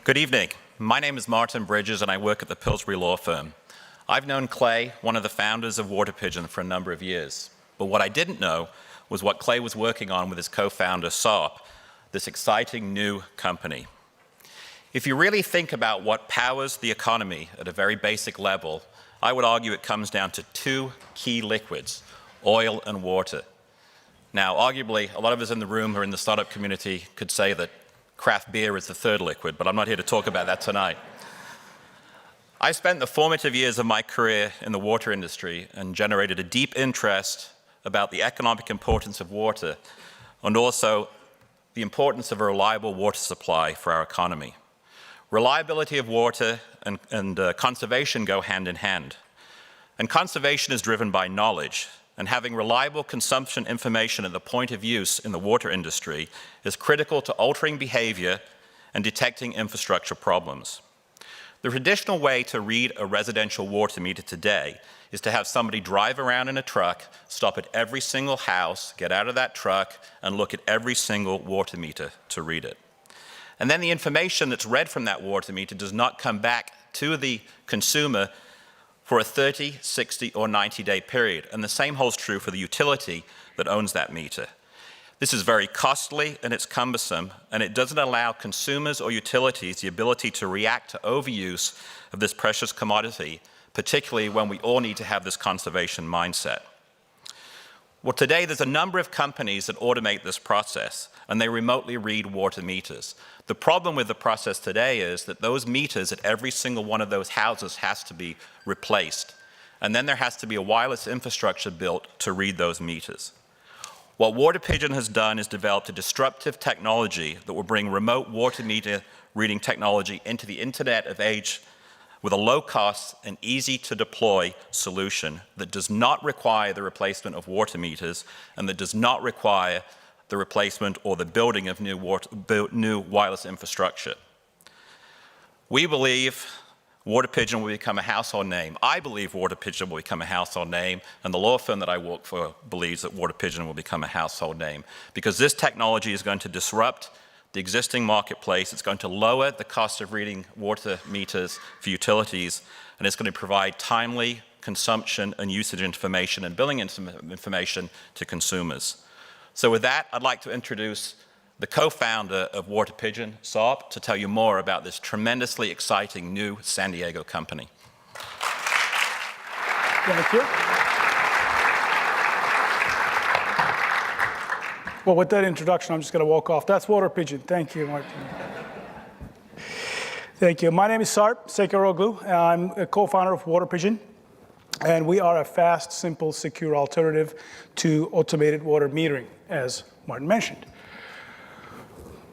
Good evening. My name is Martin Bridges, and I work at the Pillsbury Law Firm. I've known Clay, one of the founders of Water Pigeon, for a number of years. But what I didn't know was what Clay was working on with his co-founder, Sarp, this exciting new company. If you really think about what powers the economy at a very basic level, I would argue it comes down to two key liquids, oil and water. Now, arguably, a lot of us in the room who are in the startup community could say that craft beer is the third liquid, but I'm not here to talk about that tonight. I spent the formative years of my career in the water industry and generated a deep interest about the economic importance of water and also the importance of a reliable water supply for our economy. Reliability of water and conservation go hand in hand. And conservation is driven by knowledge. And having reliable consumption information at the point of use in the water industry is critical to altering behavior and detecting infrastructure problems. The traditional way to read a residential water meter today is to have somebody drive around in a truck, stop at every single house, get out of that truck, and look at every single water meter to read it. And then the information that's read from that water meter does not come back to the consumer for a 30, 60, or 90-day period. And the same holds true for the utility that owns that meter. This is very costly and it's cumbersome, and it doesn't allow consumers or utilities the ability to react to overuse of this precious commodity, particularly when we all need to have this conservation mindset. Well, today there's a number of companies that automate this process, and they remotely read water meters. The problem with the process today is that those meters at every single one of those houses has to be replaced, and then there has to be a wireless infrastructure built to read those meters. What Water Pigeon has done is developed a disruptive technology that will bring remote water meter reading technology into the Internet of Age with a low-cost and easy-to-deploy solution that does not require the replacement of water meters and that does not require the replacement or the building of new wireless infrastructure. We believe Water Pigeon will become a household name. I believe Water Pigeon will become a household name, and the law firm that I work for believes that Water Pigeon will become a household name because this technology is going to disrupt the existing marketplace. It's going to lower the cost of reading water meters for utilities, and it's going to provide timely consumption and usage information and billing information to consumers. So with that, I'd like to introduce the co-founder of Water Pigeon, Sarp, to tell you more about this tremendously exciting new San Diego company. Thank you. Well, with that introduction, I'm just going to walk off. That's Water Pigeon. Thank you, Martin. Thank you. My name is Sarp Sekaroglu. I'm a co-founder of Water Pigeon, and we are a fast, simple, secure alternative to automated water metering, as Martin mentioned.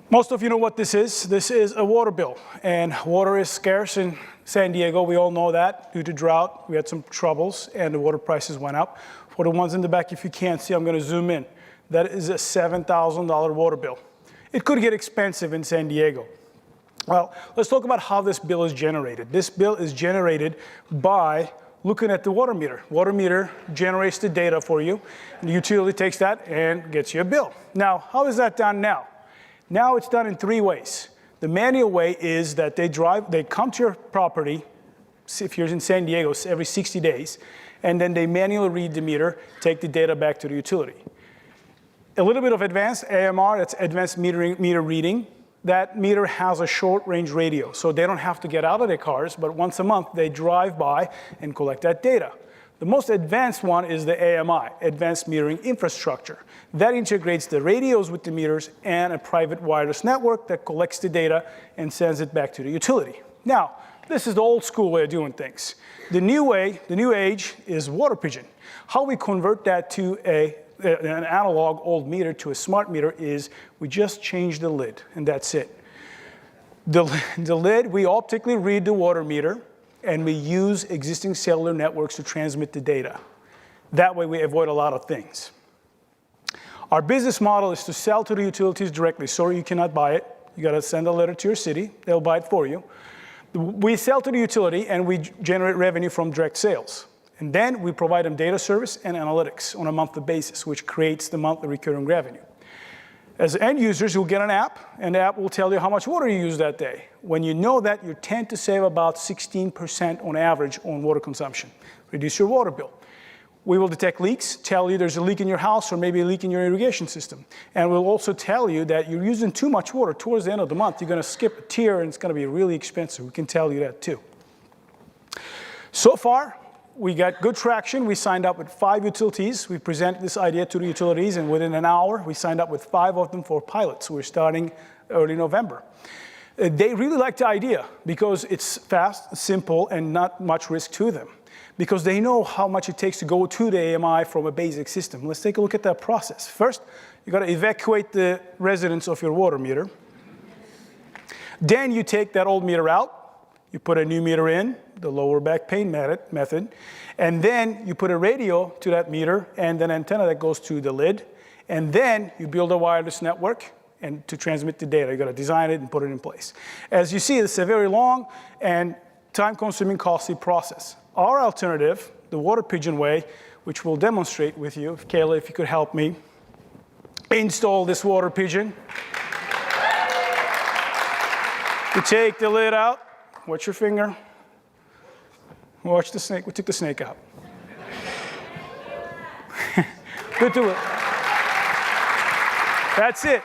Most of you know what this is. This is a water bill, and water is scarce in San Diego. We all know that. Due to drought, we had some troubles, and the water prices went up. For the ones in the back, if you can't see, I'm going to zoom in. That is a $7,000 water bill. It could get expensive in San Diego. Well, let's talk about how this bill is generated. This bill is generated by looking at the water meter. Water meter generates the data for you, and the utility takes that and gets you a bill. Now, how is that done now? Now it's done in three ways. The manual way is that they come to your property, if you're in San Diego, every 60 days, and then they manually read the meter, take the data back to the utility. A little bit of advanced AMR, that's advanced meter reading. That meter has a short-range radio, so they don't have to get out of their cars, but once a month they drive by and collect that data. The most advanced one is the AMI, Advanced Metering Infrastructure. That integrates the radios with the meters and a private wireless network that collects the data and sends it back to the utility. Now, this is the old school way of doing things. The new way, the new age, is Water Pigeon. How we convert that to an analog old meter to a smart meter is we just change the lid, and that's it. The lid, we optically read the water meter, and we use existing cellular networks to transmit the data. That way we avoid a lot of things. Our business model is to sell to the utilities directly. Sorry, you cannot buy it. You got to send a letter to your city. They'll buy it for you. We sell to the utility, and we generate revenue from direct sales. And then we provide them data service and analytics on a monthly basis, which creates the monthly recurring revenue. As end users, you'll get an app, and the app will tell you how much water you used that day. When you know that, you tend to save about 16% on average on water consumption. Reduce your water bill. We will detect leaks, tell you there's a leak in your house or maybe a leak in your irrigation system. And we'll also tell you that you're using too much water. Towards the end of the month, you're going to skip a tier, and it's going to be really expensive. We can tell you that too. So far, we got good traction. We signed up with 5 utilities. We presented this idea to the utilities, and within an hour, we signed up with 5 of them for pilots. We're starting early November. They really like the idea because it's fast, simple, and not much risk to them, because they know how much it takes to go to the AMI from a basic system. Let's take a look at that process. First, you got to evacuate the residents of your water meter. Then you take that old meter out. You put a new meter in, the lower back pain method, and then you put a radio to that meter and an antenna that goes to the lid, and then you build a wireless network and to transmit the data. You got to design it and put it in place. As you see, it's a very long and time-consuming, costly process. Our alternative, the Water Pigeon way, which we'll demonstrate with you, Kayla, if you could help me install this Water Pigeon. You take the lid out. Watch your finger. Watch the snake. We took the snake out. Good to it. That's it.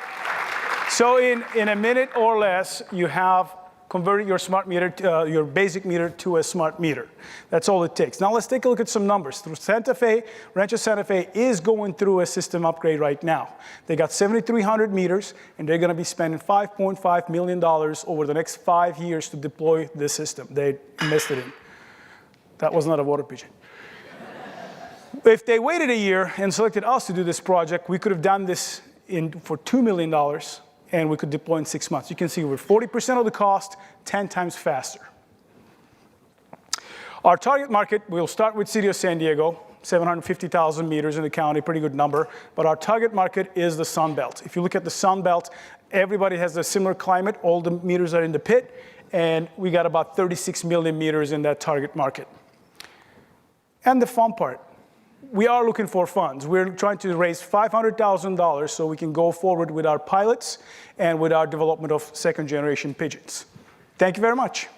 So in a minute or less, you have converted your smart meter, your basic meter to a smart meter. That's all it takes. Now let's take a look at some numbers. Rancho Santa Fe is going through a system upgrade right now. They got 7,300 meters, and they're going to be spending $5.5 million over the next 5 years to deploy this system. They invested in. That was not a Water Pigeon. If they waited a year and selected us to do this project, we could have done this for $2 million, and we could deploy in 6 months. You can see we're 40% of the cost, 10 times faster. Our target market, we'll start with City of San Diego, 750,000 meters in the county, pretty good number. But our target market is the Sun Belt. If you look at the Sun Belt, everybody has a similar climate. All the meters are in the pit, and we got about 36 million meters in that target market. And the fun part, we are looking for funds. We're trying to raise $500,000 so we can go forward with our pilots and with our development of second-generation pigeons. Thank you very much.